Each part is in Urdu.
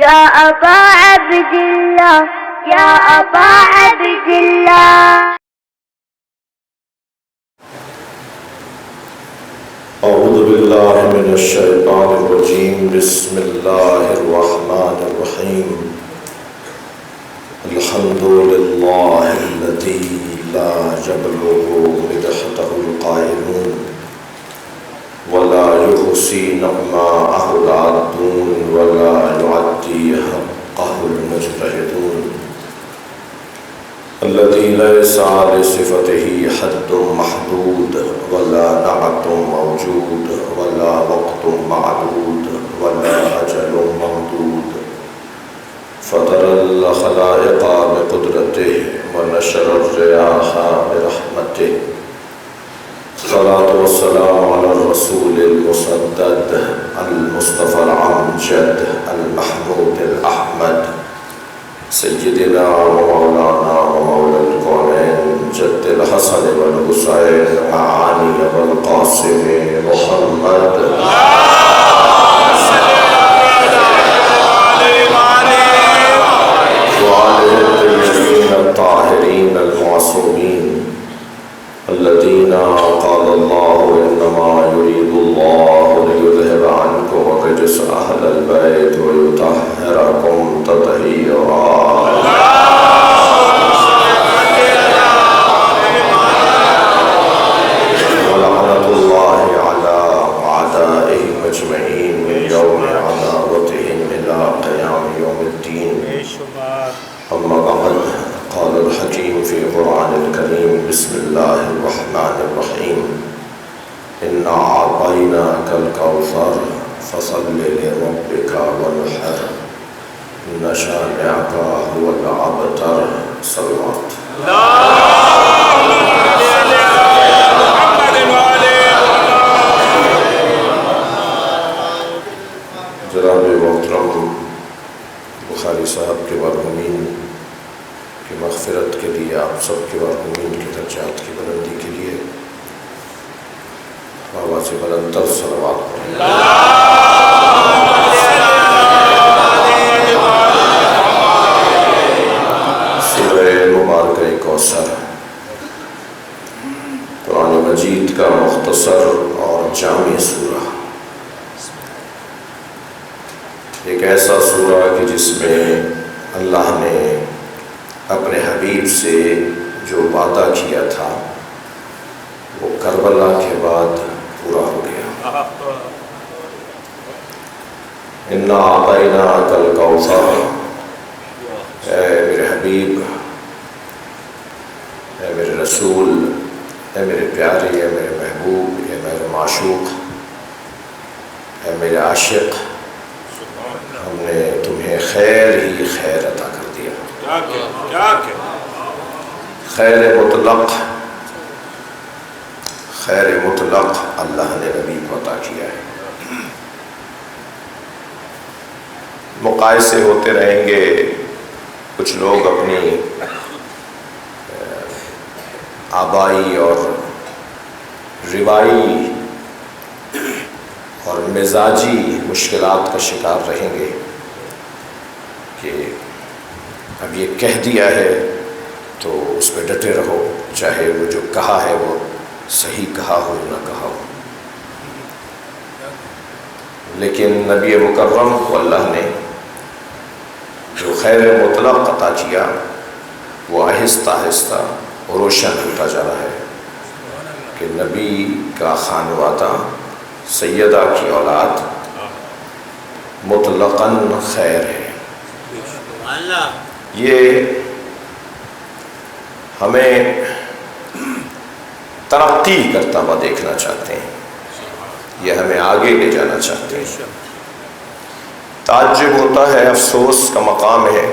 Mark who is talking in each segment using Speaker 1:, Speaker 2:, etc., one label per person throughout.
Speaker 1: يا أبا عبد الله يا أبا عبد الله.
Speaker 2: أعوذ بالله من الشيطان الرجيم. بسم الله الرحمن الرحيم. الحمد لله الذي لا يبلغ مدحته القائلون ولا يحصي نعماءه العادون ولا يعدي حقه المجتهدون الذي ليس لصفته حد محدود ولا نعت موجود ولا وقت معدود ولا أجل ممدود فطر الخلائق بقدرته ونشر الرياح برحمته. الصلاة والسلام على الرسول المسدد المصطفى الأمجد المحمود الأحمد سيدنا ومولانا ومولى الكونين جد الحسن والحسين معاني والقاسم محمد وآله الطيبين الطاهرين المعصومين الذين قال الله إنما يريد الله ليذهب عنكم الرجس أهل البيت ويطهركم تطهيرا. ولعنة الله على أعدائهم أجمعين من يوم عداوتهم إلى قيام يوم الدين. أما بعد، قال الحكيم في القرآن الكريم: بسم الله الرحمن الرحيم. إنا أعطيناك الكوثر فصل لربك وانحر إن شانئك هو الأبتر. صلوات. جناب محترم بخاری صاحب کے مرحومین کی مغفرت کے لیے، آپ سب کے مرحومین کے درجات کی بلندی کے لیے آواز بلند تر صلوات پڑھیں. سورہ مبارکہ کوثر قرآن مجید کا مختصر اور جامع سورہ، ایک ایسا سورہ کہ جس میں اللہ نے اپنے حبیب سے جو وعدہ کیا تھا وہ کربلا کے بعد پورا ہو گیا. انا اعطیناک الکوثر، اے میرے حبیب، اے میرے رسول، اے میرے پیارے، اے میرے محبوب، اے میرے معشوق، اے میرے عاشق، ہم نے تمہیں خیر ہی خیر عطا کر دیا. خیر مطلق، خیر مطلق اللہ نے نبی کو عطا کیا ہے. مقائسے ہوتے رہیں گے. کچھ لوگ اپنی آبائی اور روائی اور مزاجی مشکلات کا شکار رہیں گے کہ اب یہ کہہ دیا ہے تو اس پہ ڈٹے رہو، چاہے وہ جو کہا ہے وہ صحیح کہا ہو نہ کہا ہو. لیکن نبی مکرم کو اللہ نے جو خیر مطلق عطا کیا وہ آہستہ آہستہ روشن ہوتا جا رہا ہے کہ نبی کا خانوادہ، سیدہ کی اولاد مطلقاً خیر ہے. یہ ہمیں ترقی کرتا ہوا دیکھنا چاہتے ہیں، یہ ہمیں آگے لے جانا چاہتے ہیں. تعجب ہوتا ہے، افسوس کا مقام ہے.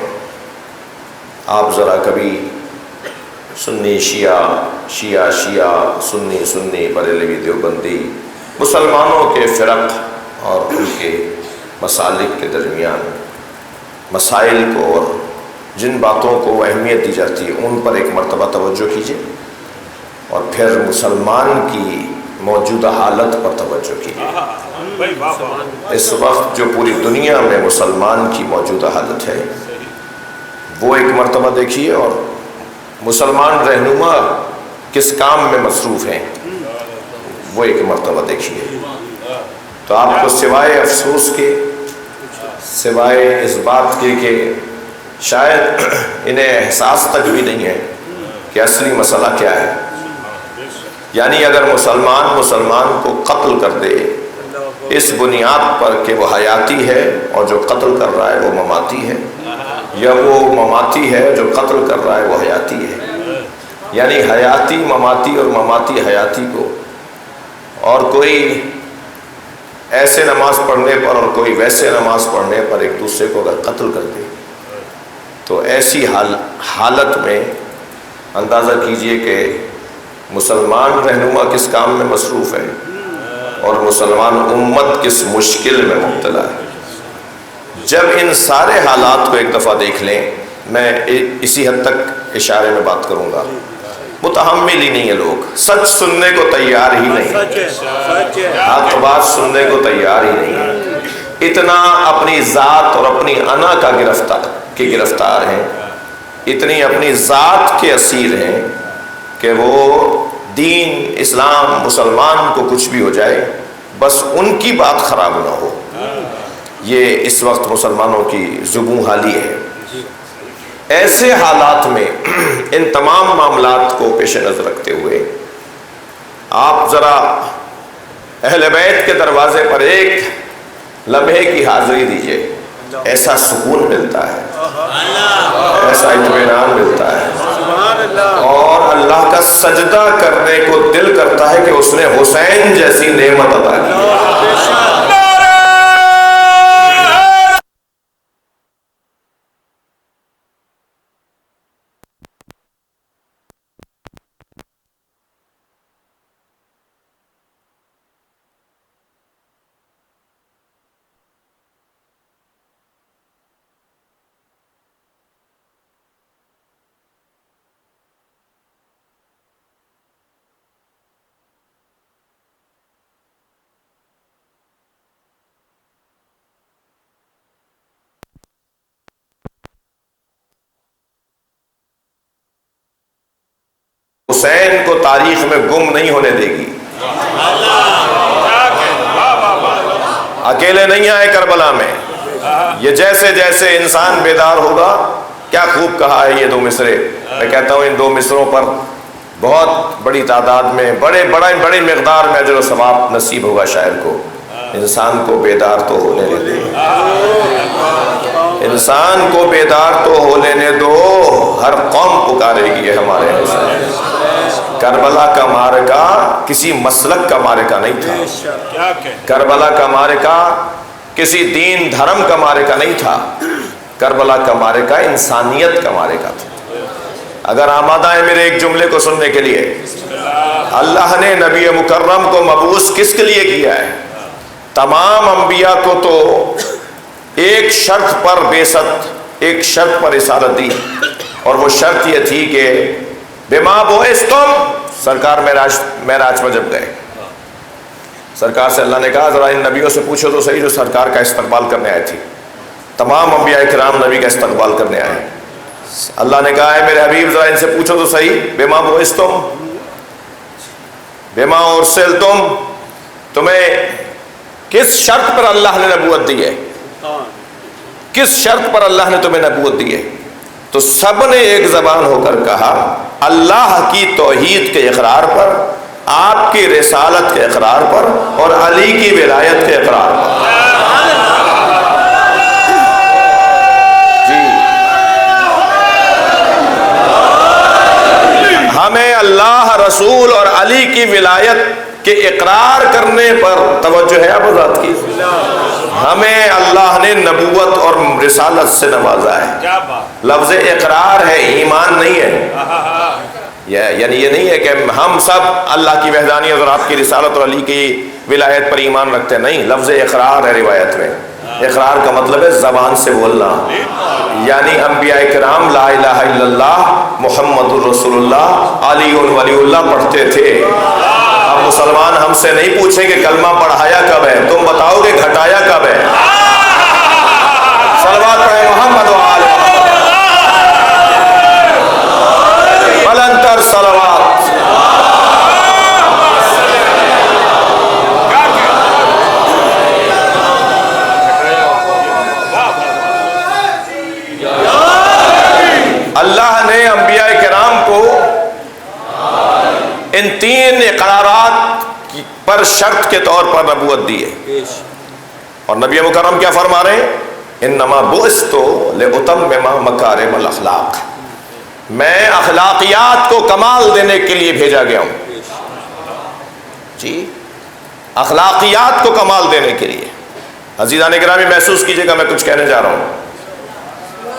Speaker 2: آپ ذرا کبھی سنی شیعہ، شیعہ شیعہ، سنی سنی، بریلوی دیوبندی، مسلمانوں کے فرق اور ان کے مسالک کے درمیان مسائل کو اور جن باتوں کو اہمیت دی جاتی ہے ان پر ایک مرتبہ توجہ کیجیے، اور پھر مسلمان کی موجودہ حالت پر توجہ کیجیے۔ اس وقت جو پوری دنیا میں مسلمان کی موجودہ حالت ہے وہ ایک مرتبہ دیکھیے، اور مسلمان رہنما کس کام میں مصروف ہیں وہ ایک مرتبہ دیکھیے۔ تو آپ کو سوائے افسوس کے، سوائے اس بات کے کہ شاید انہیں احساس تک بھی نہیں ہے کہ اصلی مسئلہ کیا ہے، یعنی اگر مسلمان کو قتل کر دے اس بنیاد پر کہ وہ حیاتی ہے اور جو قتل کر رہا ہے وہ مماتی ہے، یا وہ مماتی ہے جو قتل کر رہا ہے وہ حیاتی ہے، یعنی حیاتی مماتی اور مماتی حیاتی کو، اور کوئی ایسے نماز پڑھنے پر اور کوئی ویسے نماز پڑھنے پر ایک دوسرے کو اگر قتل کر دے تو ایسی حالت میں اندازہ کیجئے کہ مسلمان رہنما کس کام میں مصروف ہے اور مسلمان امت کس مشکل میں مبتلا ہے۔ جب ان سارے حالات کو ایک دفعہ دیکھ لیں، میں اسی حد تک اشارے میں بات کروں گا، متحمل ہی نہیں ہے لوگ، سچ سننے کو تیار ہی نہیں، حق بات سننے کو تیار ہی نہیں ہے، اتنا اپنی ذات اور اپنی انا کا گرفتار ہیں، اتنی اپنی ذات کے اسیر ہیں کہ وہ دین اسلام مسلمان کو کچھ بھی ہو جائے بس ان کی بات خراب نہ ہو۔ یہ اس وقت مسلمانوں کی زبوں حالی ہے۔ ایسے حالات میں ان تمام معاملات کو پیش نظر رکھتے ہوئے آپ ذرا اہل بیت کے دروازے پر ایک لمحے کی حاضری دیجئے، ایسا سکون ملتا ہے، ایسا اطمینان ملتا ہے، اور اللہ کا سجدہ کرنے کو دل کرتا ہے کہ اس نے حسین جیسی نعمت عطا کی۔ حسین کو تاریخ میں گم نہیں ہونے دے گی۔ اکیلے نہیں آئے کربلا میں، یہ جیسے جیسے انسان بیدار ہوگا، کیا خوب کہا ہے یہ دو مصرے، میں کہتا ہوں ان دو مصروں پر بہت بڑی تعداد میں بڑی مقدار میں اجر و ثواب نصیب ہوگا شاعر کو۔ انسان کو بیدار تو ہو لینے دو، انسان کو بیدار تو ہو لینے دو، ہر قوم پکارے گی یہ ہمارے حسین۔ کربلا کا معرکہ کسی مسلک کا معرکہ نہیں تھا، کربلا کا معرکہ کسی دین دھرم کا معرکہ نہیں تھا، کربلا کا معرکہ انسانیت کا معرکہ تھا۔ اگر آمادہ ہے میرے ایک جملے کو سننے کے لیے، اللہ نے نبی مکرم کو مبعوث کس کے لیے کیا ہے؟ تمام انبیاء کو تو ایک شرط پر بعثت، ایک شرط پر رسالت دی، اور وہ شرط یہ تھی کہ بما بعثتم، سرکار معراج میں جب گئے، سرکار سے اللہ نے کہا ذرا ان نبیوں سے پوچھو تو صحیح جو سرکار کا استقبال کرنے آئے تھی۔ تمام انبیاء کرام نبی کا استقبال کرنے آئے، اللہ نے کہا ہے میرے حبیب ذرا ان سے پوچھو تو صحیح، بما بعثتم بما ارسلتم، تمہیں کس شرط پر اللہ نے نبوت دی ہے، کس شرط پر اللہ نے تمہیں نبوت دی ہے؟ تو سب نے ایک زبان ہو کر کہا اللہ کی توحید کے اقرار پر، آپ کی رسالت کے اقرار پر، اور علی کی ولایت کے اقرار پر۔ جی ہمیں اللہ، رسول اور علی کی ولایت کے اقرار کرنے پر توجہ ہے اب ذات کی، ہمیں اللہ نے نبوت اور رسالت سے نوازا ہے۔ لفظ اقرار ہے، ایمان نہیں ہے، یعنی یہ نہیں ہے کہ ہم سب اللہ کی وحدانیت اور آپ کی رسالت اور علی کی ولایت پر ایمان رکھتے ہیں، نہیں، لفظ اقرار ہے روایت میں۔ اقرار کا مطلب ہے زبان سے بولنا، یعنی انبیاء کرام لا الہ الا اللہ محمد الرسول اللہ علی ولی اللہ پڑھتے تھے، آپ مسلمان ہم سے نہیں پوچھیں کہ کلمہ پڑھایا کب ہے، تم بتاؤ کہ گھٹایا کب ہے۔ صلوات پڑھیں محمد و آل محمد، بلندتر صلوات۔ اللہ نے انبیاء کرام کو ان 3 اقرارات پر شرط کے طور پر نبوت دی ہے، اور نبی مکرم کیا فرما رہے ہیں؟ انما بعثت لاتمم مکارم الاخلاق، میں اخلاقیات کو کمال دینے کے لیے بھیجا گیا ہوں جی، اخلاقیات کو کمال دینے کے لیے۔ عزیزان گرامی محسوس کیجئے گا میں کچھ کہنے جا رہا ہوں،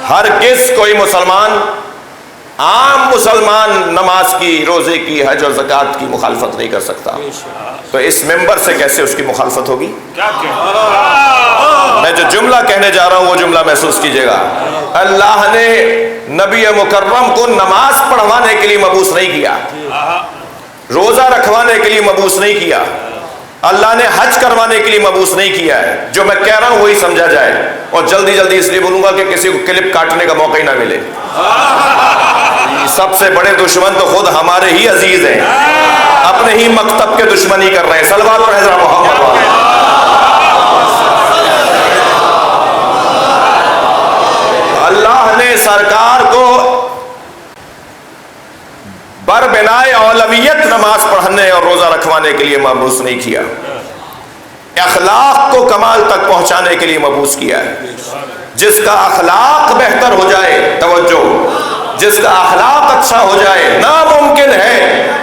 Speaker 2: ہرگز کوئی مسلمان، عام مسلمان نماز کی، روزے کی، حج اور زکوٰۃ کی مخالفت نہیں کر سکتا، تو اس ممبر سے کیسے اس کی مخالفت ہوگی؟ میں جو جملہ کہنے جا رہا ہوں وہ جملہ محسوس کیجئے گا۔ اللہ نے نبی مکرم کو نماز پڑھوانے کے لیے مبعوث نہیں کیا، روزہ رکھوانے کے لیے مبعوث نہیں کیا، اللہ نے حج کروانے کے لیے مبعوث نہیں کیا ہے۔ جو میں کہہ رہا ہوں وہی سمجھا جائے، اور جلدی جلدی اس لیے بولوں گا کہ کسی کو کلپ کاٹنے کا موقع ہی نہ ملے۔ سب سے بڑے دشمن تو خود ہمارے ہی عزیز ہیں، اپنے ہی مکتب کے دشمنی کر رہے ہیں۔ صلوات پڑھیں ذرا محمد والے۔ اللہ نے سرکار کو بربنائے اولویت نماز پڑھنے اور روزہ رکھوانے کے لیے مبعوث نہیں کیا، اخلاق کو کمال تک پہنچانے کے لیے مبعوث کیا ہے۔ جس کا اخلاق بہتر ہو جائے، توجہ، جس کا اخلاق اچھا ہو جائے، ناممکن ہے،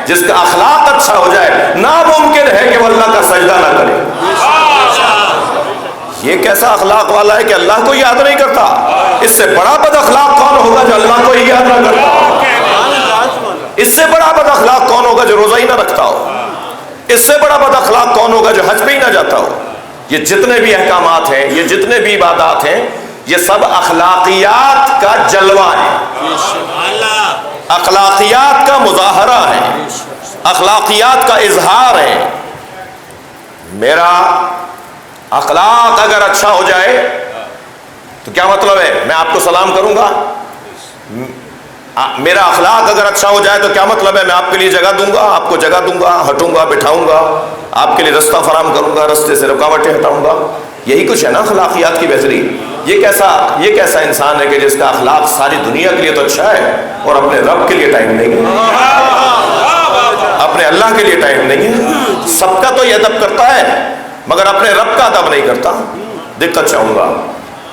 Speaker 2: جس کا اخلاق اچھا ہو جائے ناممکن ہے کہ وہ اللہ کا سجدہ نہ کرے۔ یہ کیسا اخلاق والا ہے کہ اللہ کو یاد نہیں کرتا؟ اس سے بڑا بد اخلاق کون ہوگا جو اللہ کو ہی یاد نہ کرتا؟ اس سے بڑا بد اخلاق کون ہوگا جو روزہ ہی نہ رکھتا ہو؟ اس سے بڑا بد اخلاق کون ہوگا جو حج پہ ہی نہ جاتا ہو؟ یہ جتنے بھی احکامات ہیں، یہ جتنے بھی عبادات ہیں، یہ سب اخلاقیات کا جلوہ ہے، اخلاقیات کا مظاہرہ ہے، اخلاقیات کا اظہار ہے۔ میرا اخلاق اگر اچھا ہو جائے تو کیا مطلب ہے؟ میں آپ کو سلام کروں گا، میرا اخلاق اگر اچھا ہو جائے تو کیا مطلب ہے؟ میں آپ کے لیے جگہ دوں گا، آپ کو جگہ دوں گا، ہٹوں گا، بٹھاؤں گا، آپ کے لیے رستہ فراہم کروں گا، رستے سے رکاوٹیں ہٹاؤں گا۔ یہی کچھ ہے نا اخلاقیات کی بہتری۔ یہ کیسا انسان ہے کہ جس کا اخلاق ساری دنیا کے لیے تو اچھا ہے اور اپنے رب کے لیے ٹائم نہیں ہے، اپنے اللہ کے لیے ٹائم نہیں ہے۔ سب کا تو یہ ادب کرتا ہے مگر اپنے رب کا ادب نہیں کرتا۔ دقت چاہوں گا،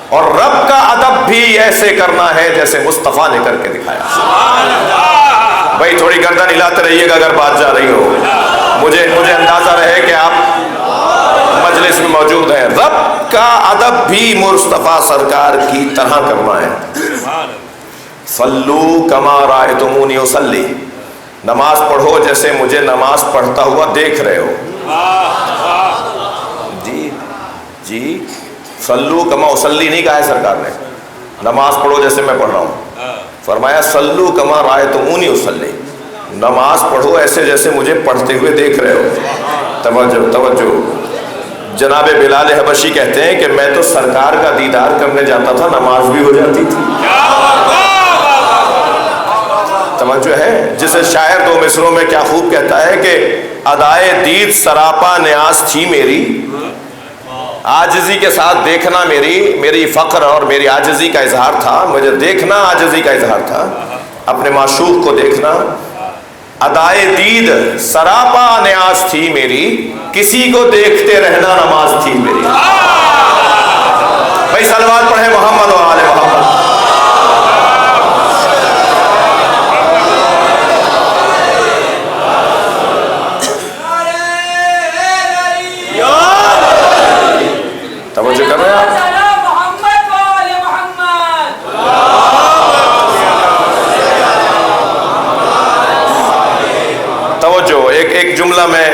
Speaker 2: اور رب کا ادب بھی ایسے کرنا ہے جیسے مصطفیٰ نے کر کے دکھایا۔ بھائی تھوڑی گردن ہلاتے رہیے گا اگر بات جا رہی ہو، مجھے اندازہ رہے کہ آپ مجلس میں موجود ہیں۔ رب کا ادب بھی مصطفیٰ سرکار کی طرح کرنا ہے۔ صلو کما رأیتمونی اصلی، نماز پڑھو جیسے مجھے نماز پڑھتا ہوا دیکھ رہے ہو۔ جی صلو کما اصلی نہیں کہا ہے سرکار نے، نماز پڑھو جیسے میں پڑھ رہا ہوں، فرمایا صلو کما رأیتمونی اصلی، نماز پڑھو ایسے جیسے مجھے پڑھتے ہوئے دیکھ رہے ہو۔ توجہ، جناب بلال حبشی کہتے ہیں کہ میں تو سرکار کا دیدار کرنے جاتا تھا، نماز بھی ہو جاتی تھی۔ توجہ ہے، جسے شاعر 2 مصروں میں کیا خوب کہتا ہے کہ ادائے دید سراپا نیاز تھی میری، عاجزی کے ساتھ دیکھنا میری فقر اور میری عاجزی کا اظہار تھا، مجھے دیکھنا عاجزی کا اظہار تھا، اپنے معشوق کو دیکھنا۔ ادائے دید سراپا نیاز تھی میری، کسی کو دیکھتے رہنا نماز تھی میری۔ بھائی صلوات پڑھیں محمد و آل محمد۔ توجہ کر رہے ہیں آپ؟ توجہ، ایک جملہ میں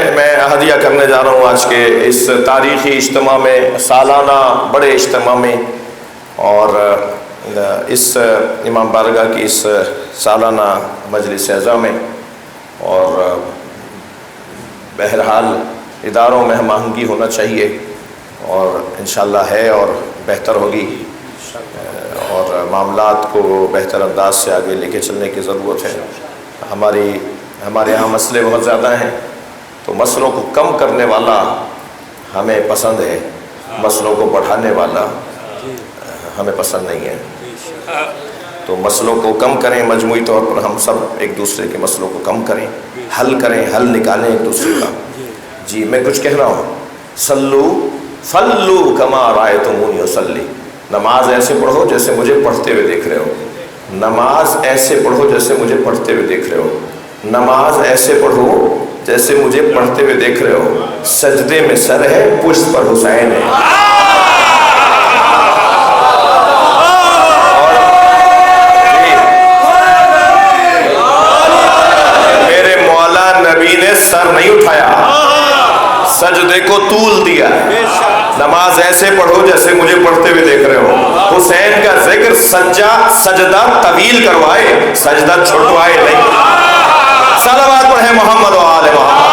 Speaker 2: ہدیہ کرنے جا رہا ہوں آج کے اس تاریخی اجتماع میں، سالانہ بڑے اجتماع میں، اور اس امام بارگاہ کی اس سالانہ مجلس اعزا میں، اور بہرحال اداروں میں ہم آہنگی ہونا چاہیے، اور انشاءاللہ ہے اور بہتر ہوگی، اور معاملات کو بہتر انداز سے آگے لے کے چلنے کی ضرورت ہے۔ ہمارے یہاں مسئلے بہت زیادہ ہیں، تو مسئلوں کو کم کرنے والا ہمیں پسند ہے، مسئلوں کو بڑھانے والا ہمیں پسند نہیں ہے۔ تو مسئلوں کو کم کریں، مجموعی طور پر ہم سب ایک دوسرے کے مسئلوں کو کم کریں، حل کریں، حل نکالیں ایک دوسرے کا۔ جی میں کچھ کہہ رہا ہوں، صلو فلو کما رأیتمونی اصلی، نماز ایسے پڑھو جیسے مجھے پڑھتے ہوئے دیکھ رہے ہو، نماز ایسے پڑھو جیسے مجھے پڑھتے ہوئے دیکھ رہے ہو، نماز ایسے پڑھو جیسے مجھے پڑھتے ہوئے دیکھ رہے ہو، سجدے میں سر ہے، پشت پر حسین ہے۔ میرے مولا نبی نے سر نہیں اٹھایا، سجدے کو طول دیا ہے۔ نماز ایسے پڑھو جیسے مجھے پڑھتے ہوئے دیکھ رہے ہو، حسین کا ذکر سجدہ طویل کروائے، سجدہ چھوٹوائے نہیں۔ صلوات پڑھیں محمد و آل محمد۔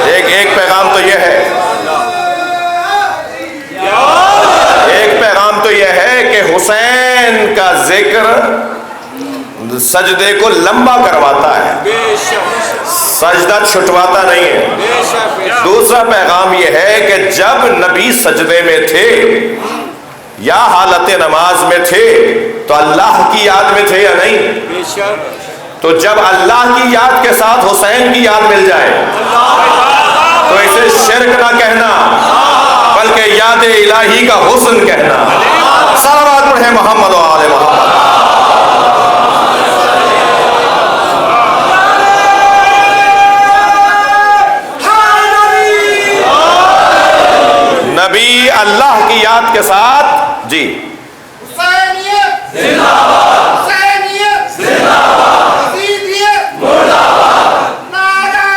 Speaker 2: ایک پیغام تو یہ ہے، کہ حسین کا ذکر سجدے کو لمبا کرواتا ہے، سجدہ چھٹواتا نہیں ہے۔ دوسرا پیغام یہ ہے کہ جب نبی سجدے میں تھے یا حالت نماز میں تھے تو اللہ کی یاد میں تھے یا نہیں؟ تو جب اللہ کی یاد کے ساتھ حسین کی یاد مل جائے تو اسے شرک نہ کہنا بلکہ یاد الہی کا حسن کہنا۔ صلوات پڑھیں محمد و آل محمد۔ نبی اللہ کی یاد کے ساتھ جی
Speaker 3: حسینیت زندہ باد، حسینیت زندہ باد، یزیدیت مرد آباد، نعرہ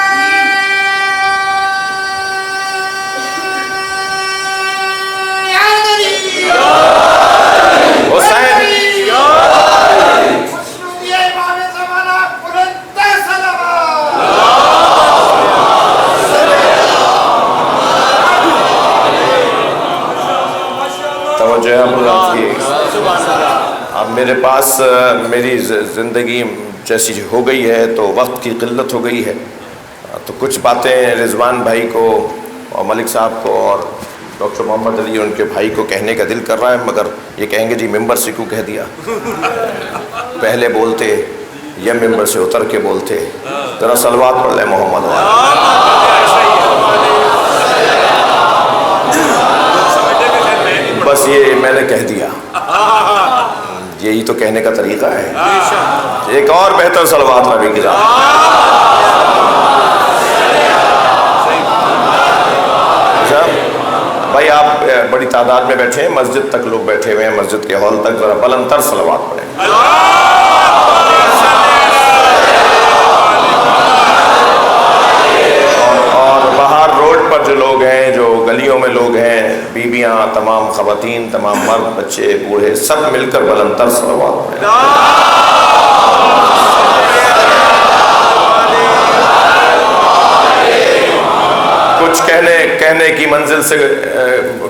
Speaker 3: حیدری،
Speaker 2: حسین
Speaker 3: مشروطیہ امام زمانہ بلند صلوات۔
Speaker 2: توجہ ہے آپ کی۔ اب میرے پاس میری زندگی جیسی ہو گئی ہے تو وقت کی قلت ہو گئی ہے، تو کچھ باتیں رضوان بھائی کو اور ملک صاحب کو اور ڈاکٹر محمد علی ان کے بھائی کو کہنے کا دل کر رہا ہے، مگر یہ کہیں گے جی ممبر سے کیوں کہہ دیا، پہلے بولتے یا ممبر سے اتر کے بولتے۔ ذرا صلوات پڑھ لیں محمد بس یہ میں نے کہہ دیا، یہی تو کہنے کا طریقہ ہے۔ ایک اور بہتر صلوات نبی کی بھائی آپ بڑی تعداد میں بیٹھے ہیں، مسجد تک لوگ بیٹھے ہوئے ہیں، مسجد کے ہال تک، ذرا بلند تر صلوات پڑھیں۔ اور باہر روڈ پر جو لوگ ہیں، جو گلیوں میں لوگ ہیں، بیویاں، تمام خواتین، تمام مرد، بچے، بوڑھے، سب مل کر بلند تر صلوات پڑھیں۔ کچھ کہنے کی منزل سے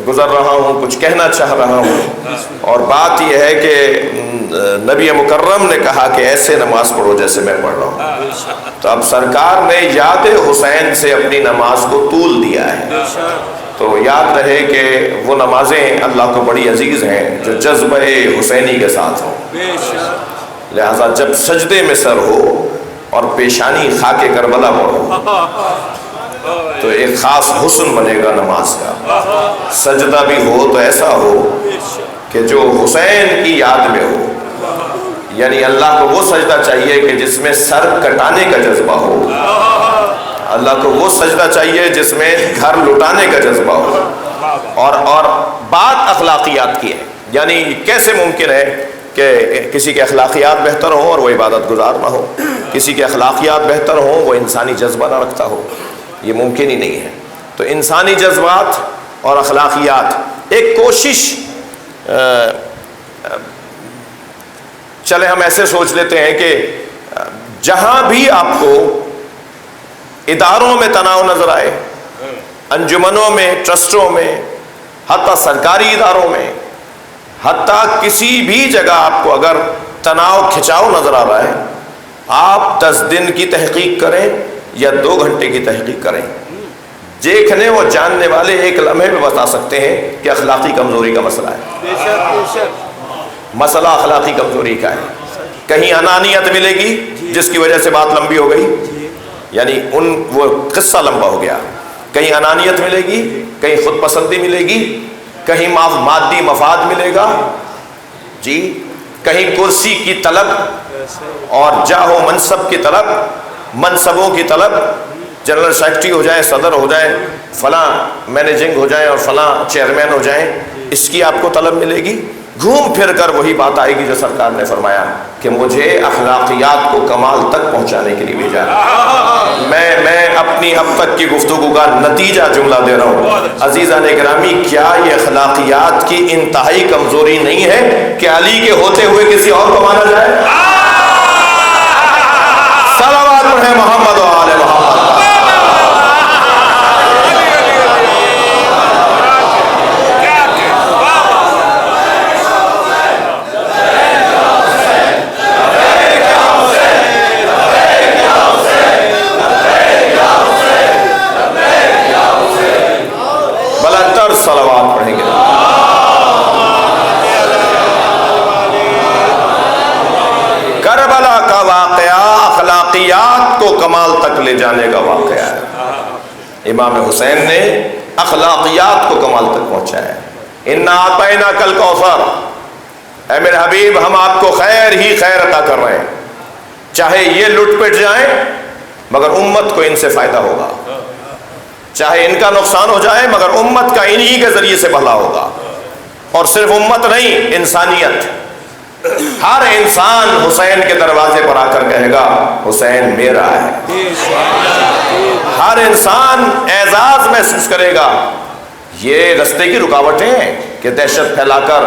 Speaker 2: گزر رہا ہوں، کچھ کہنا چاہ رہا ہوں، اور بات یہ ہے کہ نبی مکرم نے کہا کہ ایسے نماز پڑھو جیسے میں پڑھ رہا ہوں، تو اب سرکار نے یاد حسین سے اپنی نماز کو طول دیا ہے، تو یاد رہے کہ وہ نمازیں اللہ کو بڑی عزیز ہیں جو جذبہ حسینی کے ساتھ ہوں۔ لہذا جب سجدے میں سر ہو اور پیشانی خاک کربلا پڑھو تو ایک خاص حسن بنے گا نماز کا۔ سجدہ بھی ہو تو ایسا ہو کہ جو حسین کی یاد میں ہو، یعنی اللہ کو وہ سجدہ چاہیے کہ جس میں سر کٹانے کا جذبہ ہو، اللہ کو وہ سجدہ چاہیے جس میں گھر لٹانے کا جذبہ ہو، اور بات اخلاقیات کی ہے، یعنی کیسے ممکن ہے کہ کسی کے اخلاقیات بہتر ہوں اور وہ عبادت گزار نہ ہو، کسی کے اخلاقیات بہتر ہوں وہ انسانی جذبہ نہ رکھتا ہو، یہ ممکن ہی نہیں ہے۔ تو انسانی جذبات اور اخلاقیات، ایک کوشش، چلے ہم ایسے سوچ لیتے ہیں کہ جہاں بھی آپ کو اداروں میں تناؤ نظر آئے، انجمنوں میں، ٹرسٹوں میں، حتیٰ سرکاری اداروں میں، حتیٰ کسی بھی جگہ آپ کو اگر تناؤ کھچاؤ نظر آ رہا ہے، آپ 10 دن کی تحقیق کریں یا 2 گھنٹے کی تحقیق کریں، دیکھنے اور جاننے والے ایک لمحے میں بتا سکتے ہیں کہ اخلاقی کمزوری کا مسئلہ ہے۔ مسئلہ اخلاقی کمزوری کا ہے۔ کہیں انانیت ملے گی جس کی وجہ سے بات لمبی ہو گئی، یعنی وہ قصہ لمبا ہو گیا۔ کہیں انانیت ملے گی، کہیں خود پسندی ملے گی، کہیں مادی مفاد ملے گا، جی کہیں کرسی کی طلب اور جاہ و منصب کی طلب، منصبوں کی طلب، جنرل سیکرٹری ہو جائیں، صدر ہو جائیں، فلاں مینیجنگ ہو جائیں اور فلاں چیئرمین ہو جائیں، اس کی آپ کو طلب ملے گی۔ گھوم پھر کر وہی بات آئے گی جو سرکار نے فرمایا کہ مجھے اخلاقیات کو کمال تک پہنچانے کے لیے بھیجا ہے۔ میں اپنی اب تک کی گفتگو کا نتیجہ جملہ دے رہا ہوں۔ عزیزان گرامی، کیا یہ اخلاقیات کی انتہائی کمزوری نہیں ہے کہ علی کے ہوتے ہوئے کسی اور کو مانا جائے؟ صلوات پڑھیں محمد و آل محمد۔ صلوات پڑھیں گے۔ کربلا کا واقعہ اخلاقیات کو کمال تک لے جانے کا واقعہ ہے۔ امام حسین نے اخلاقیات کو کمال تک پہنچایا ہے۔ انا اعطیناک الکوثر، اے میرے حبیب ہم آپ کو خیر ہی خیر عطا کر رہے ہیں، چاہے یہ لٹ پٹ جائیں مگر امت کو ان سے فائدہ ہوگا، چاہے ان کا نقصان ہو جائے مگر امت کا انہی کے ذریعے سے بھلا ہوگا۔ اور صرف امت نہیں، انسانیت، ہر انسان حسین کے دروازے پر آ کر کہے گا حسین میرا ہے۔ ہر انسان اعزاز محسوس کرے گا۔ یہ رستے کی رکاوٹیں ہیں کہ دہشت پھیلا کر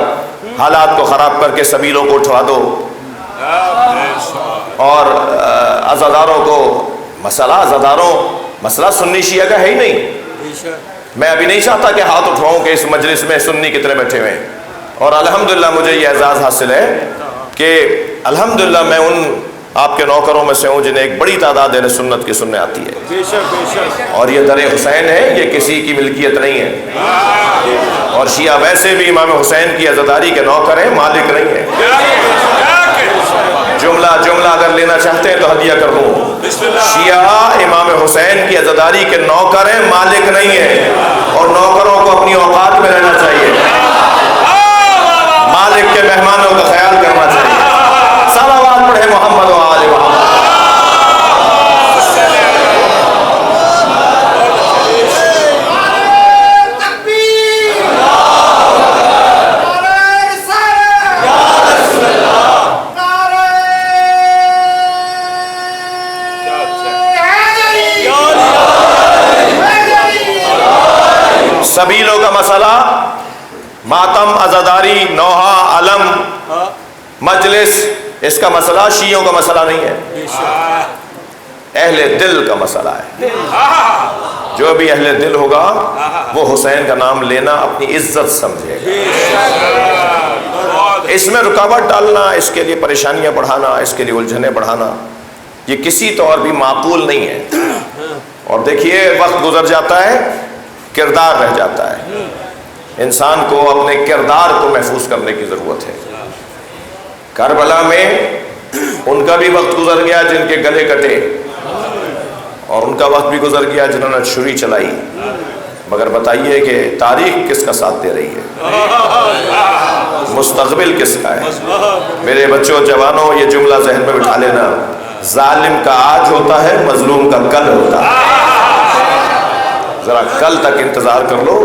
Speaker 2: حالات کو خراب کر کے سبیلوں کو اٹھوا دو اور عزاداروں کو مسئلہ سنی شیعہ کا ہے ہی نہیں۔ میں ابھی نہیں چاہتا کہ ہاتھ اٹھواؤں کہ اس مجلس میں سنی کتنے بیٹھے ہوئے ہیں، اور الحمدللہ مجھے یہ اعزاز حاصل ہے کہ الحمدللہ میں ان آپ کے نوکروں میں سے ہوں جنہیں ایک بڑی تعداد اہل سنت کی سننے آتی ہے، اور یہ در حسین ہے، یہ کسی کی ملکیت نہیں ہے، اور شیعہ ویسے بھی امام حسین کی عزاداری کے نوکر ہیں، مالک نہیں ہیں۔ جملہ اگر لینا چاہتے ہیں تو ہدیہ کر دوں۔ شیعہ امام حسین کی عزاداری کے نوکر ہیں، مالک نہیں ہیں، اور نوکروں کو اپنی اوقات میں رہنا چاہیے، مالک کے مہمانوں کا خیال کرنا چاہیے۔ صلوات پڑھے محمد و آل محمد۔ سبیلوں کا مسئلہ، ماتم، عزاداری، نوحہ، علم، مجلس، اس کا مسئلہ شیعوں کا مسئلہ نہیں ہے، اہل دل کا مسئلہ ہے۔ جو بھی اہل دل ہوگا وہ حسین کا نام لینا اپنی عزت سمجھے گا۔ اس میں رکاوٹ ڈالنا، اس کے لیے پریشانیاں بڑھانا، اس کے لیے الجھنیں بڑھانا، یہ کسی طور بھی معقول نہیں ہے۔ اور دیکھیے وقت گزر جاتا ہے، کردار رہ جاتا ہے، انسان کو اپنے کردار کو محفوظ کرنے کی ضرورت ہے۔ کربلا میں ان کا بھی وقت گزر گیا جن کے گلے کٹے، اور ان کا وقت بھی گزر گیا جنہوں نے چھری چلائی، مگر بتائیے کہ تاریخ کس کا ساتھ دے رہی ہے، مستقبل کس کا ہے؟ میرے بچوں جوانوں، یہ جملہ ذہن میں بٹھا لینا، ظالم کا آج ہوتا ہے، مظلوم کا کل ہوتا ہے۔ ذرا کل تک انتظار کر لو،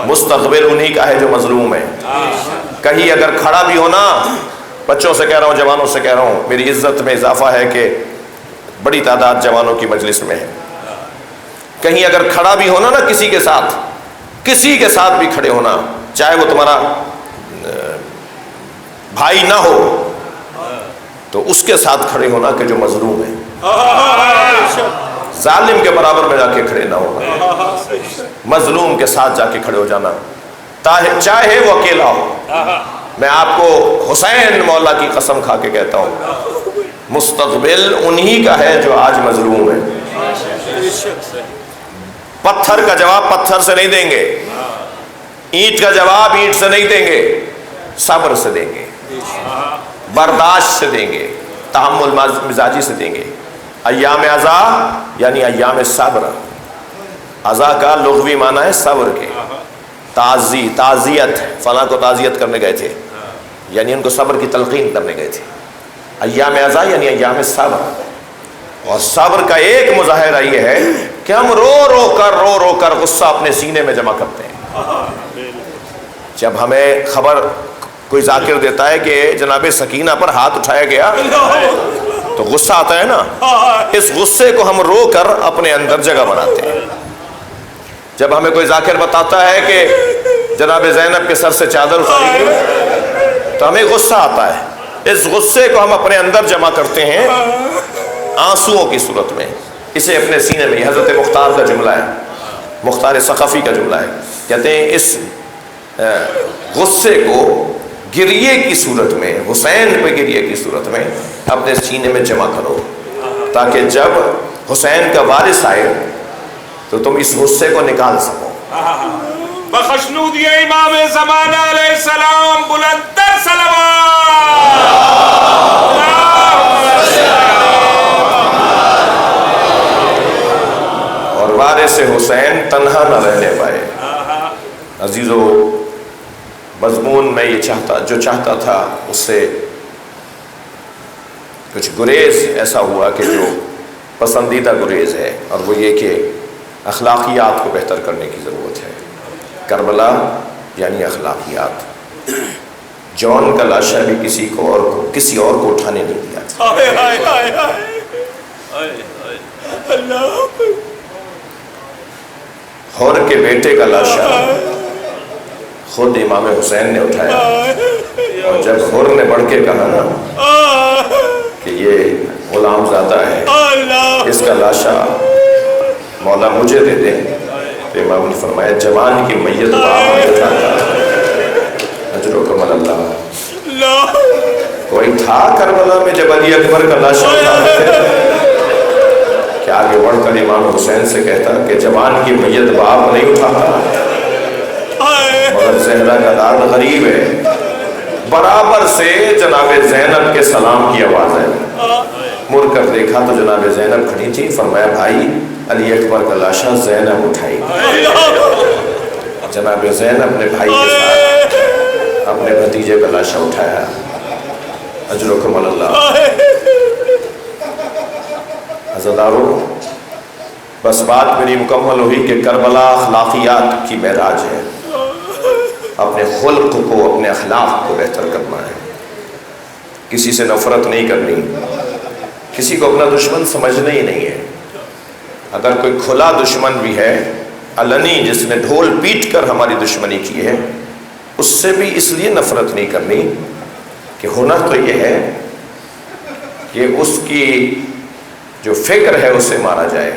Speaker 2: مستقبل انہی کا ہے جو مظلوم ہے۔ کہیں اگر کھڑا بھی ہونا، بچوں سے کہہ رہا ہوں، جوانوں سے کہہ رہا ہوں، میری عزت میں اضافہ ہے کہ بڑی تعداد جوانوں کی مجلس میں ہے، کہیں اگر کھڑا بھی ہونا نا کسی کے ساتھ بھی کھڑے ہونا، چاہے وہ تمہارا بھائی نہ ہو، تو اس کے ساتھ کھڑے ہونا کہ جو مظلوم ہے، ظالم کے برابر میں جا کے کھڑے نہ ہونا، مظلوم کے ساتھ جا کے کھڑے ہو جانا، چاہے وہ اکیلا ہو۔ میں آپ کو حسین مولا کی قسم کھا کے کہتا ہوں، مستقبل انہی کا ہے جو آج مظلوم ہے۔ پتھر کا جواب پتھر سے نہیں دیں گے، اینٹ کا جواب اینٹ سے نہیں دیں گے، صبر سے دیں گے، برداشت سے دیں گے، تحمل مزاجی سے دیں گے۔ ایام عزا یعنی ایام صبر، عزا کا لغوی معنی ہے صبر کے، تعزیت، فلاں کو تعزیت کرنے گئے تھے، یعنی ان کو صبر کی تلقین کرنے گئے تھے۔ ایام عزا یعنی ایام صبر، اور صبر کا ایک مظاہرہ یہ ہے کہ ہم رو رو کر غصہ اپنے سینے میں جمع کرتے ہیں۔ جب ہمیں خبر کوئی ذاکر دیتا ہے کہ جناب سکینہ پر ہاتھ اٹھایا گیا تو غصہ آتا ہے نا، اس غصے کو ہم رو کر اپنے اندر جگہ بناتے ہیں۔ جب ہمیں کوئی ذاکر بتاتا ہے کہ جناب زینب کے سر سے چادر اتاری گئی تو ہمیں غصہ آتا ہے، اس غصے کو ہم اپنے اندر جمع کرتے ہیں آنسوؤں کی صورت میں، اسے اپنے سینے میں۔ حضرت مختار کا جملہ ہے، مختار ثقفی کا جملہ ہے، کہتے ہیں اس غصے کو گریے کی صورت میں، حسین پہ گریے کی صورت میں اپنے سینے میں جمع کرو، تاکہ جب حسین کا وارث آئے تو تم اس غصے کو نکال سکو۔
Speaker 4: بخشنود امام زمانہ علیہ السلام، بلندتر صلوات۔
Speaker 2: اور وارث حسین تنہا نہ رہنے پائے۔ عزیزو، مضمون میں یہ جو چاہتا تھا اس سے کچھ گریز ایسا ہوا کہ جو پسندیدہ گریز ہے، اور وہ یہ کہ اخلاقیات کو بہتر کرنے کی ضرورت ہے۔ کربلا یعنی اخلاقیات۔ جون کا لاشا بھی کسی اور کو اٹھانے نہیں دیا تھا۔ حور کے بیٹے کا لاشا خود امام حسین نے اٹھایا، اور جب حور نے بڑھ کے کہا نا کہ یہ غلام زادہ ہے، اس کا لاشا مولا مجھے دے دیں، تو امام نے فرمایا جوان کی میت باپ نہیں اٹھاتا، اجرکم اللہ۔ کوئی تھا کربلا میں جب علی اکبر کا لاشا اٹھاتے تھے کہ آگے بڑھ کر امام حسین سے کہتا کہ جوان کی میت باپ نہیں اٹھاتا؟ مگر زہرا کا داد غریب ہے، برابر سے جناب زینب کے سلام کی آواز ہے۔ مڑ کر دیکھا تو جناب زینب کھڑی تھی، فرمایا بھائی علی اکبر کا لاشا زینب اٹھائی۔ جناب زینب نے بھائی کے ساتھ اپنے بھتیجے کا لاشا اٹھایا، اجرکم اللہ۔ عزادارو، بس بات میری مکمل ہوئی کہ کربلا اخلاقیات کی معراج ہے۔ اپنے خلق کو، اپنے اخلاق کو بہتر کرنا ہے، کسی سے نفرت نہیں کرنی، کسی کو اپنا دشمن سمجھنا ہی نہیں ہے۔ اگر کوئی کھلا دشمن بھی ہے، علنی، جس نے ڈھول پیٹ کر ہماری دشمنی کی ہے، اس سے بھی اس لیے نفرت نہیں کرنی کہ ہنر تو یہ ہے کہ اس کی جو فکر ہے اسے مارا جائے،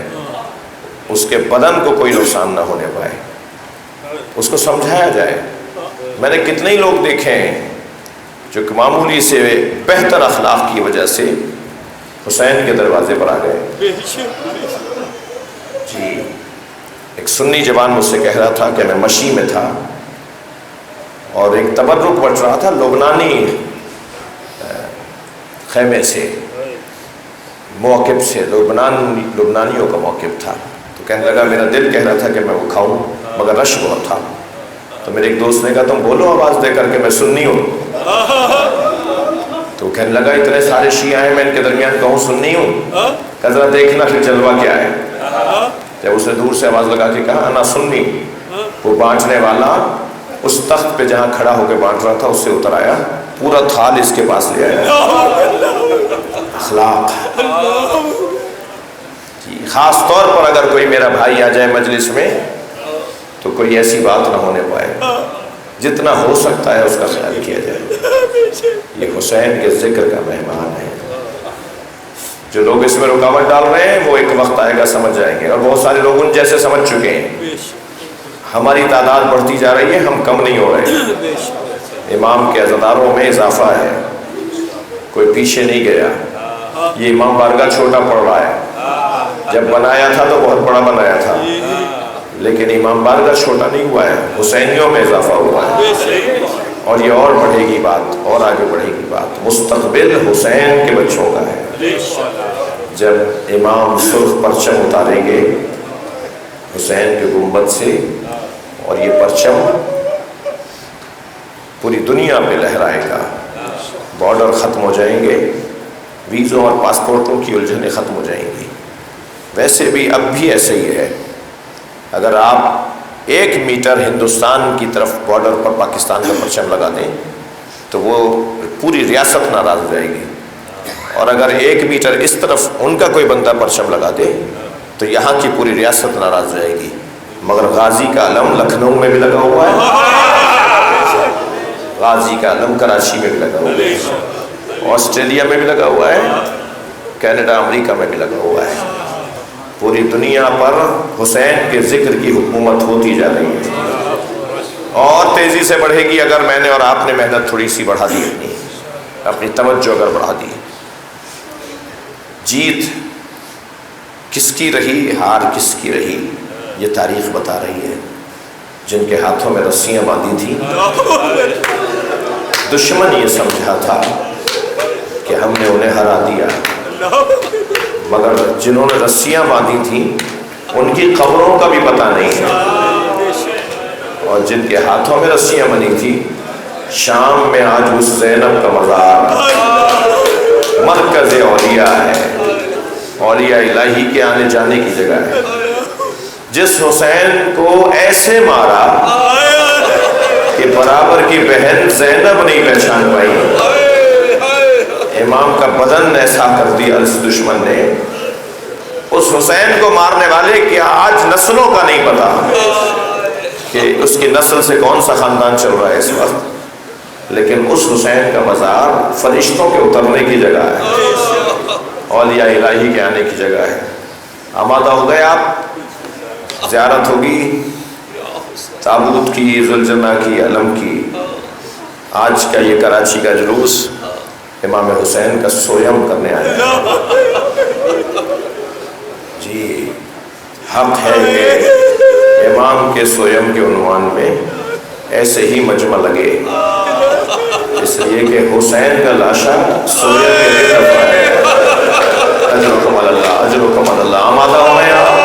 Speaker 2: اس کے بدن کو کوئی نقصان نہ ہونے پائے، اس کو سمجھایا جائے۔ میں نے کتنے ہی لوگ دیکھے ہیں جو کہ معمولی سے بہتر اخلاق کی وجہ سے حسین کے دروازے پر آ گئے۔ جی، ایک سنی جوان مجھ سے کہہ رہا تھا کہ میں مشی میں تھا اور ایک تبرک بٹ رہا تھا لبنانی خیمے سے، موقف سے، لبنانیوں کا موقف تھا، تو کہنے لگا میرا دل کہہ رہا تھا کہ میں وہ کھاؤں مگر رش بہت تھا، تو میرے ایک دوست نے کہا تم بولو آواز دے کر کہ میں سنی ہوں، تو کہنے لگا اتنے سارے شیعہ ہیں، میں ان کے درمیان کہوں سنی ہوں؟ کہا ذرا دیکھنا کہ جلوہ کیا ہے۔ جب اسے دور سے آواز لگا کے کہا انا سنی، وہ بانٹنے والا اس تخت پہ جہاں کھڑا ہو کے بانٹ رہا تھا اس سے اتر آیا، پورا تھال اس کے پاس لے آیا۔ اخلاق جی، خاص طور پر اگر کوئی میرا بھائی آ جائے مجلس میں تو کوئی ایسی بات نہ ہونے پائے، جتنا ہو سکتا ہے اس کا خیال کیا جائے۔ یہ حسین کے ذکر کا مہمان ہے۔ جو لوگ اس میں رکاوٹ ڈال رہے ہیں وہ ایک وقت آئے گا سمجھ جائیں گے، اور بہت سارے لوگ ان جیسے سمجھ چکے ہیں۔ ہماری تعداد بڑھتی جا رہی ہے، ہم کم نہیں ہو رہے، امام کے عزاداروں میں اضافہ ہے، کوئی پیچھے نہیں گیا۔ یہ امام بارگاہ چھوٹا پڑ رہا ہے، جب بنایا تھا تو بہت بڑا بنایا تھا، لیکن امام بارگاہ چھوٹا نہیں ہوا ہے، حسینیوں میں اضافہ ہوا ہے، اور یہ اور بڑھے گی بات، اور آگے بڑھے گی بات۔ مستقبل حسین کے بچوں کا ہے۔ جب امام سرخ پرچم اتاریں گے حسین کے گنبد سے، اور یہ پرچم پوری دنیا پہ لہرائے گا، بارڈر ختم ہو جائیں گے، ویزوں اور پاسپورٹوں کی الجھنیں ختم ہو جائیں گی۔ ویسے بھی اب بھی ایسے ہی ہے، اگر آپ 1 میٹر ہندوستان کی طرف بارڈر پر پاکستان کا پرچم لگا دیں تو وہ پوری ریاست ناراض ہو جائے گی، اور اگر 1 میٹر اس طرف ان کا کوئی بندہ پرچم لگا دے تو یہاں کی پوری ریاست ناراض ہو جائے گی۔ مگر غازی کا علم لکھنؤ میں بھی لگا ہوا ہے، غازی کا علم کراچی میں بھی لگا ہوا ہے، آسٹریلیا میں بھی لگا ہوا ہے، کینیڈا امریکہ میں بھی لگا ہوا ہے۔ پوری دنیا پر حسین کے ذکر کی حکومت ہوتی جا رہی ہے، اور تیزی سے بڑھے گی اگر میں نے اور آپ نے محنت تھوڑی سی بڑھا دی، اپنی توجہ اگر بڑھا دی۔ جیت کس کی رہی، ہار کس کی رہی، یہ تاریخ بتا رہی ہے۔ جن کے ہاتھوں میں رسیاں باندھی تھیں، دشمن یہ سمجھا تھا کہ ہم نے انہیں ہرا دیا، مگر جنہوں نے رسیاں باندھی تھیں ان کی قبروں کا بھی پتہ نہیں ہے، اور جن کے ہاتھوں میں رسیاں بندھی تھیں، شام میں آج اس زینب کا مزار مرکز اولیاء ہے، اولیاء الہی کے آنے جانے کی جگہ ہے۔ جس حسین کو ایسے مارا کہ برابر کی بہن زینب نہیں پہچان پائی، امام کا بدن ایسا کر دیا اس دشمن نے، اس حسین کو مارنے والے کیا آج نسلوں کا نہیں پتا کہ اس کی نسل سے کون سا خاندان چل رہا ہے اس وقت، لیکن اس حسین کا مزار فرشتوں کے اترنے کی جگہ ہے، اولیاء الہی کے آنے کی جگہ ہے۔ آمادہ ہو گئے آپ؟ زیارت ہوگی تابوت کی، ذوالجنہ کی، علم کی۔ آج کا یہ کراچی کا جلوس امام حسین کا سویم کرنے آیا ہے۔ جی حق ہے کہ امام کے سویم کے عنوان میں ایسے ہی مجمع لگے، اس لیے کہ حسین کا لاشا سویم کے لیے دفع ہے۔ اجرکم اللہ، اجرکم اللہ۔ آمادہ ہوئے آپ؟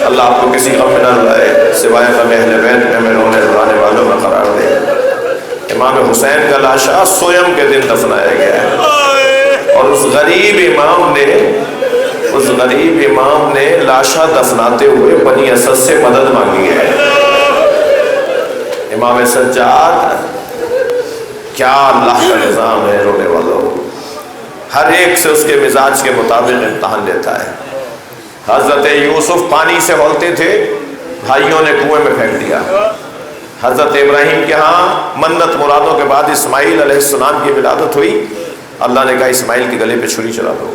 Speaker 2: اللہ آپ کو کسی غم میں نہ لائے، سوائے غم اہل بیت میں رونے روانے والوں میں قرار دے۔ امام حسین کا لاشا سویم کے دن دفنایا گیا ہے، اور اس غریب امام نے لاشا دفناتے ہوئے بنی اسد سے مدد مانگی ہے۔ امام سجاد، کیا اللہ کا نظام ہے رونے والوں، ہر ایک سے اس کے مزاج کے مطابق امتحان لیتا ہے۔ حضرت یوسف پانی سے ہولتے تھے، بھائیوں نے کنویں میں پھینک دیا۔ حضرت ابراہیم کے ہاں منت مرادوں کے بعد اسماعیل علیہ السلام کی ولادت ہوئی، اللہ نے کہا اسماعیل کے گلے پہ چھری چلا دو۔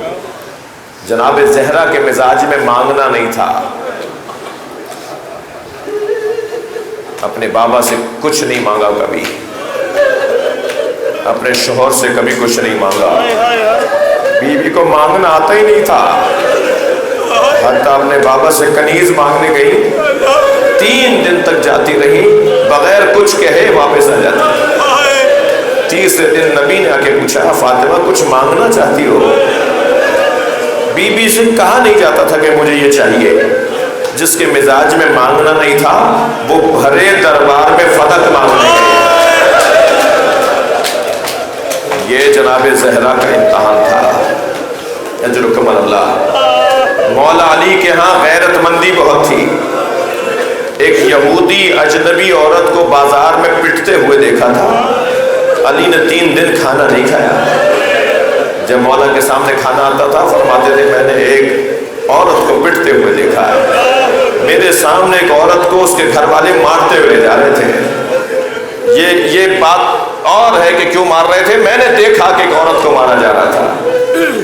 Speaker 2: جناب زہرا کے مزاج میں مانگنا نہیں تھا، اپنے بابا سے کچھ نہیں مانگا، کبھی اپنے شوہر سے کبھی کچھ نہیں مانگا، بیوی کو مانگنا آتا ہی نہیں تھا، حتیٰ اپنے بابا سے کنیز مانگنے گئی، 3 دن تک جاتی رہی، بغیر کچھ کہے واپس آ جاتی۔ تیسرے دن نبی نے آ کے پوچھا فاطمہ کچھ مانگنا چاہتی ہو؟ بی بی سے کہا نہیں جاتا تھا کہ مجھے یہ چاہیے۔ جس کے مزاج میں مانگنا نہیں تھا وہ بھرے دربار میں فدق مانگنے گئے۔ یہ جناب زہرا کا امتحان تھا۔ اجرکم اللہ۔ مولا علی کے ہاں غیرت مندی بہت تھی۔ ایک یہودی اجنبی عورت کو بازار میں پٹتے ہوئے دیکھا تھا، علی نے 3 دن کھانا نہیں کھایا۔ جب مولا کے سامنے کھانا آتا تھا فرماتے تھے میں نے ایک عورت کو پٹتے ہوئے دیکھا ہے، میرے سامنے ایک عورت کو اس کے گھر والے مارتے ہوئے جا رہے تھے۔ یہ بات اور ہے کہ کیوں مار رہے تھے، میں نے دیکھا کہ ایک عورت کو مارا جا رہا تھا۔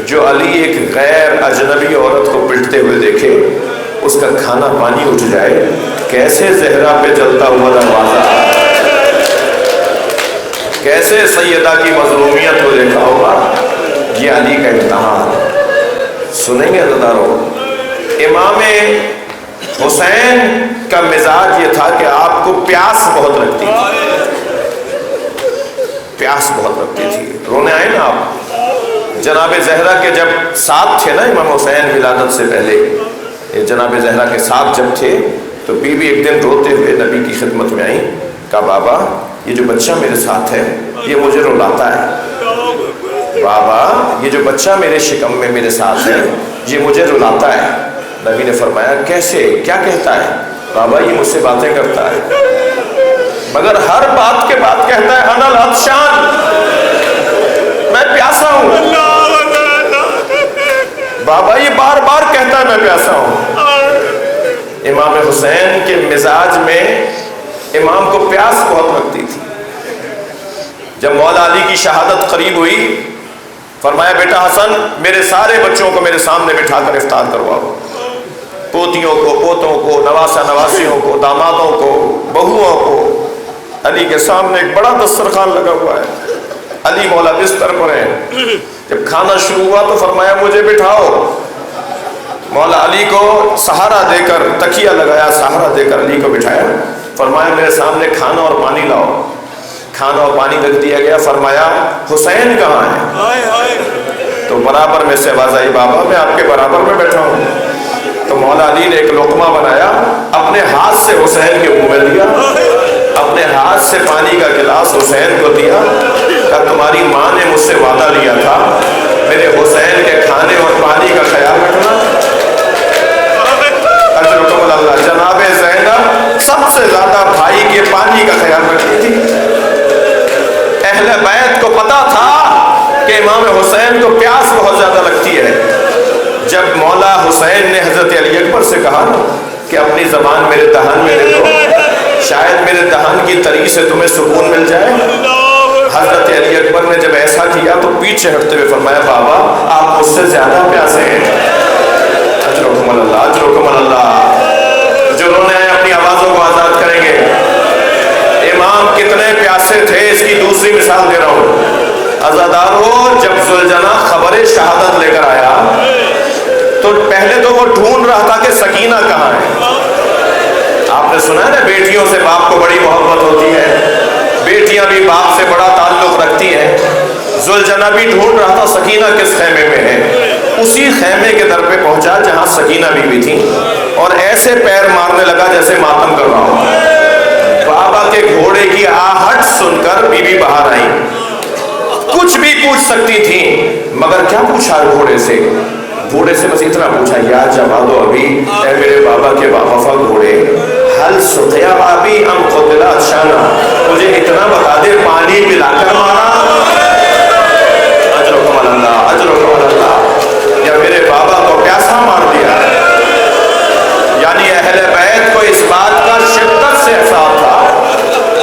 Speaker 2: جو علی ایک غیر اجنبی عورت کو پلٹتے ہوئے دیکھے اس کا کھانا پانی اٹھ جائے. کیسے زہرا پہ جلتا ہوا دروازہ، کیسے سیدہ کی مظلومیت کو دیکھا ہوگا. یہ علی کا امتحان. سنیں گے عزیزانو، امام حسین کا مزاج یہ تھا کہ آپ کو پیاس بہت لگتی تھی، پیاس بہت لگتی تھی. رونے آئے نا آپ. جناب زہرا کے جب ساتھ تھے نا امام حسین ولادت سے پہلے، جناب زہرا کے ساتھ جب تھے تو بی بی ایک دن روتے ہوئے نبی کی خدمت میں آئیں. کہا بابا یہ جو بچہ میرے ساتھ ہے یہ مجھے رلاتا ہے. بابا یہ جو بچہ میرے شکم میں میرے ساتھ ہے یہ مجھے رلاتا ہے. نبی نے فرمایا کیسے، کیا کہتا ہے؟ بابا یہ مجھ سے باتیں کرتا ہے مگر ہر بات کے بعد کہتا ہے انا العطشان، میں پیاسا ہوں. بابا یہ بار بار کہتا ہے میں پیاسا ہوں. امام حسین کے مزاج میں امام کو پیاس بہت لگتی تھی. جب مولا علی کی شہادت قریب ہوئی فرمایا بیٹا حسن میرے سارے بچوں کو میرے سامنے بٹھا کر افطار کرواؤ، پوتیوں کو، پوتوں کو، نواسہ نواسیوں کو، دامادوں کو، بہوؤں کو. علی کے سامنے ایک بڑا دسترخوان لگا ہوا ہے، علی مولا بستر پر ہیں. جب کھانا شروع ہوا تو فرمایا مجھے بٹھاؤ. مولا علی کو سہارا دے کر، تکیہ لگایا، سہارا دے کر علی کو بٹھایا. فرمایا میرے سامنے کھانا اور پانی لاؤ. کھانا اور پانی رکھ دیا گیا. فرمایا حسین کہاں ہے؟ تو برابر میں سے آواز آئی بابا میں آپ کے برابر میں بیٹھا ہوں. تو مولا علی نے ایک لقمہ بنایا، اپنے ہاتھ سے حسین کے منہ میں دیا، اپنے ہاتھ سے پانی کا گلاس حسین کو دیا. کہ تمہاری ماں نے مجھ سے وعدہ لیا تھا میرے حسین کے کھانے اور پانی کا خیال رکھنا. اجرکم اللہ. جناب زینب سب سے زیادہ بھائی کے پانی کا خیال رکھتی تھی. اہل بیت کو پتا تھا کہ امام حسین کو پیاس بہت زیادہ لگتی ہے. جب مولا حسین نے حضرت علی اکبر سے کہا کہ اپنی زبان میرے دہن میں دے دو، شاید میرے دہن کی تری سے تمہیں سکون مل جائے. حضرت علی اکبر نے جب ایسا کیا تو پیچھے ہٹتے ہوئے فرمایا بابا آپ مجھ سے زیادہ پیاسے ہیں. اجرکم اللہ، اجرکم اللہ. جو رونے آئے اپنی آوازوں کو آزاد کریں گے. امام کتنے پیاسے تھے اس کی دوسری مثال دے رہا ہوں. عزادارو جب ذوالجناح خبر شہادت لے کر آیا تو پہلے تو وہ ڈھونڈ رہا تھا کہ سکینہ کہاں ہے. آپ نے سنا ہے نا بیٹیوں سے باپ کو بڑی محبت ہوتی ہے، بیٹیاں بھی باپ سے بڑا تعلق رکھتی ہیں. ذوالجناح بھی ڈھونڈ رہا تھا سکینہ کس خیمے میں ہے. اسی خیمے کے در پہ پہنچا جہاں سکینہ بی بی تھی اور ایسے پیر مارنے لگا جیسے ماتم کر رہا ہوں. بابا کے گھوڑے کی آہٹ سن کر بی بی باہر آئی. کچھ بھی پوچھ سکتی تھی مگر کیا پوچھا گھوڑے سے؟ گھوڑے سے بس اتنا پوچھا یا جوادو ابھی، اے میرے بابا کے وفا گھوڑے، حل سقیا ابھی ام قتل عطشانا، مجھے اتنا بتا دے پانی پلا کر مارا؟ اجرکم اللہ، اجرکم اللہ. یا میرے بابا کو پیاسا مار دیا. یعنی اہل بیت کو اس بات کا شدت سے احساس تھا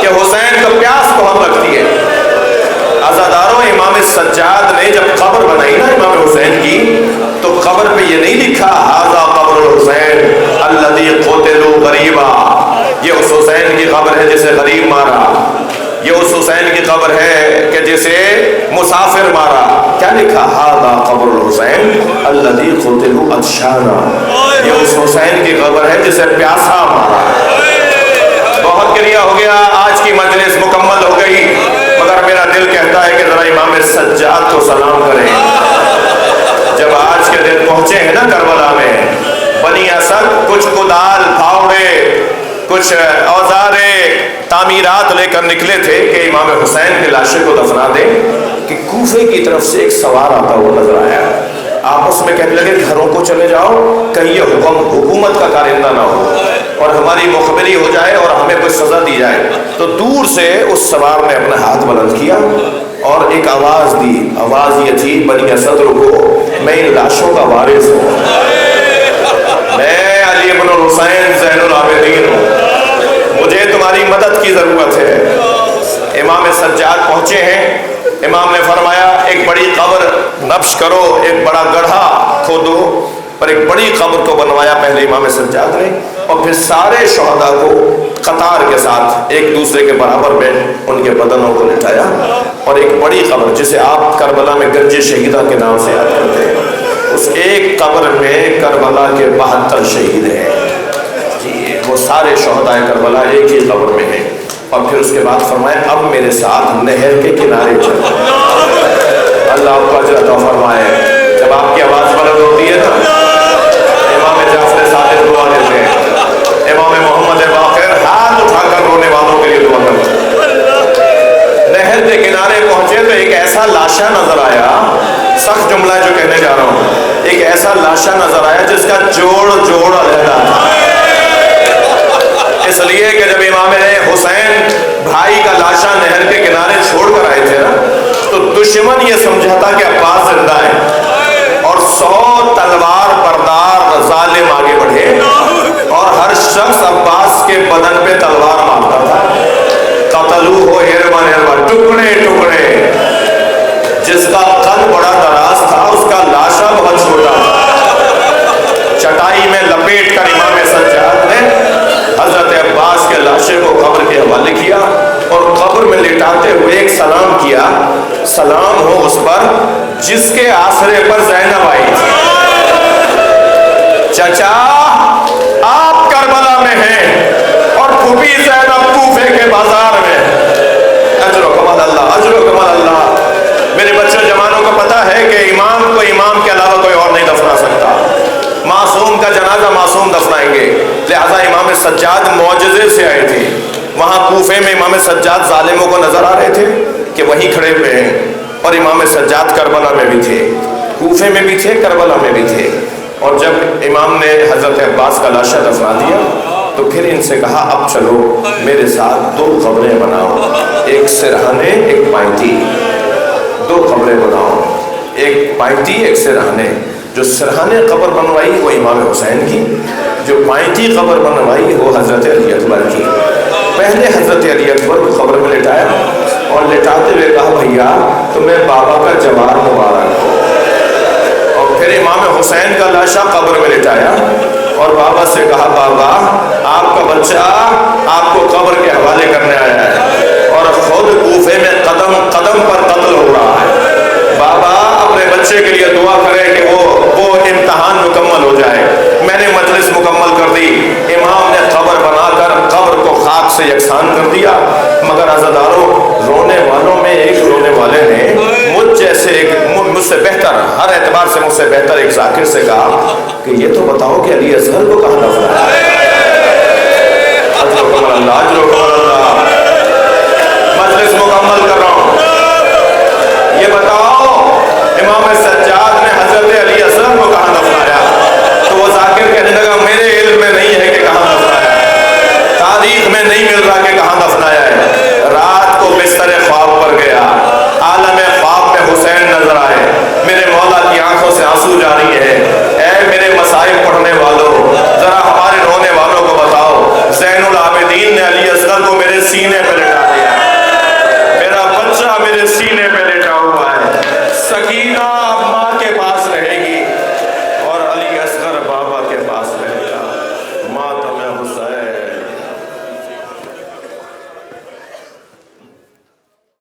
Speaker 2: کہ حسین کو پیاس بہت لگتی ہے. عزاداروں امام سجاد نے جب قبر بنائی نا امام حسین کی تو قبر پہ یہ نہیں لکھا ھذا قبر الحسین الذی قتلوا غریبا، یہ اس حسین کی قبر ہے جسے غریب مارا، یہ اس حسین کی قبر ہے کہ جسے مسافر مارا. کیا لکھا؟ ھذا قبر الحسین الذی قتلوا عطشانا، یہ اس حسین کی قبر ہے جسے پیاسا مارا. بہت گریہ ہو گیا، آج کی مجلس مکمل ہو گئی مگر میرا دل کہتا ہے کہ ذرا امام سجاد کو سلام کریں. جب آج کے دن پہنچے ہیں نا کربلا میں، بنی اسد کچھ کدال پھاوڑے کچھ اوزارے تعمیرات لے کر نکلے تھے کہ امام حسین کے لاشے کو دفنا دیں کہ کوفے کی طرف سے ایک سوار آتا ہوا نظر آیا. آپس میں کہنے لگے گھروں کو چلے جاؤ کہیں یہ حکومت کا کارندہ نہ ہو اور ہماری مخبری ہو جائے اور ہمیں کوئی سزا دی جائے. تو دور سے اس سوار نے اپنا ہاتھ بلند کیا اور ایک آواز دی. آواز یہ تھی بنی اسد رکو، میں ان لاشوں کا وارث ہوں، میں علی بن الحسین زین العابدین ہوں، مجھے تمہاری مدد کی ضرورت ہے. امام سجاد پہنچے ہیں. امام نے فرمایا ایک بڑی قبر نبش کرو، ایک بڑا گڑھا کھودو اور ایک بڑی قبر کو بنوایا پہلے امام سجاد نے، اور پھر سارے شہداء کو قطار کے ساتھ ایک دوسرے کے برابر میں ان کے بدنوں کو لٹایا، اور ایک بڑی قبر جسے آپ کربلا میں گنج شہیدہ کے نام سے یاد کرتے ہیں، اس ایک قبر میں کربلا کے 72 شہید ہیں جی، وہ سارے شہداء کربلا ایک ہی قبر میں ہیں۔ اور پھر اس کے بعد فرمایا اب میرے ساتھ نہر کے کنارے چلو، اللہ آپ کو اجر عطا فرمائے۔ جب آپ کی آواز بلند ہوتی ہے نا، امام جعفر صادق دعا دیتے ہیں، امام محمد باقر ہاتھ اٹھا کر رونے والوں کے لیے دعا کرتے ہیں۔ نہر کے کنارے پہنچے تو ایک ایسا لاشا نظر آیا، سخت جملہ جو کہنے جا رہا ہوں، ایک ایسا لاشا نظر آیا جس کا جوڑ علیحدہ تھا، اس لیے کہ جب امام حسین بھائی کا لاشا نہر کے کنارے چھوڑ کر آئے تھے نا، تو دشمن یہ سمجھا تھا کہ عباس زندہ ہے، اور 100 تلوار بردار ظالم آگے بڑھے، اور ہر شخص عباس کے بدن پہ تلوار مارتا تھا، قتلوہ ہربا ٹکڑے ٹکڑے، جس کا قد بڑا دراز تھا اس کا لاشا بہت چھوٹا تھا۔ چٹائی میں لپیٹ کر امام سجاد نے حضرت عباس کے لاشے کو قبر کے حوالے کیا، اور قبر میں لٹاتے ہوئے ایک سلام کیا، سلام ہو اس پر جس کے آسرے پر زینب آئی تھی۔ چچا آپ کربلا میں ہیں اور پھوپھی زینب کوفے کے بازار میں، اجر و کمال اللہ، اجر و کمال اللہ۔ میرے بچوں جوانوں کو پتا ہے کہ امام کو امام کے علاوہ کوئی اور نہیں دفنا سکتا، معصوم کا جنازہ معصوم دفنائیں گے، لہذا امام سجاد معجزے سے آئے تھے۔ وہاں کوفے میں امام سجاد ظالموں کو نظر آ رہے تھے کہ وہیں کھڑے ہوئے ہیں، اور امام سجاد کربلا میں بھی تھے، کوفے میں بھی تھے، کربلا میں بھی تھے۔ اور جب امام نے حضرت عباس کا لاشا دفنا دیا تو پھر ان سے کہا اب چلو میرے ساتھ 2 قبریں بناؤ، ایک سرہانے ایک پائنتی، 2 قبریں بناؤ، ایک پائنتی ایک سرہانے۔ جو سرہانے قبر بنوائی وہ امام حسین کی، جو پائنتی قبر بنوائی وہ حضرت علی اکبر کی۔ پہلے حضرت علی اکبر کو قبر میں لٹایا اور لٹاتے ہوئے کہا بھیا تمہیں بابا کا جوار مبارک ہو، اور پھر امام حسین کا لاشا قبر میں لٹایا اور بابا سے کہا بابا آپ کا بچہ آپ کو قبر کے حوالے کرنے آیا ہے، اور خود کوفے میں قدم قدم پر قتل ہو رہا ہے، بابا اپنے بچے کے لیے دعا کرے کہ وہ امتحان مکمل ہو جائے۔ میں نے مجلس مکمل کر دی، امام نے قبر بنا کر قبر کو خاک سے یکساں کر دیا، مگر عزاداروں رونے والوں میں ایک رونے والے نے مجھ جیسے مجھ سے بہتر، ہر اعتبار سے مجھ سے بہتر ایک ذاکر سے کہا کہ یہ تو بتاؤ کہ علی اصغر کو کہاں دفنا ہے؟ اجر و کمال اللہ، اجر و کمال اللہ۔ مجلس مکمل کر رہا ہوں، یہ بتاؤ امام سجاد نے حضرت علی اصغر کو کہاں دفنایا؟ تو وہ ذاکر کہنے لگا میرے علم میں نہیں ہے کہ کہاں دفنایا ہے، تاریخ میں نہیں مل رہا کہ کہاں دفنایا ہے۔ رات کو بستر خواب پر گیا، عالم خواب میں حسین نظر آئے، میرے مولا کی آنکھوں سے آنسو جاری ہے۔ اے میرے مصائب پڑھنے والوں، ذرا ہمارے رونے والوں کو بتاؤ، زین العابدین نے علی اصغر کو میرے سینے پہ لٹا دیا، میرا بچہ میرے سینے پہ لٹا ہوا ہے، سکینہ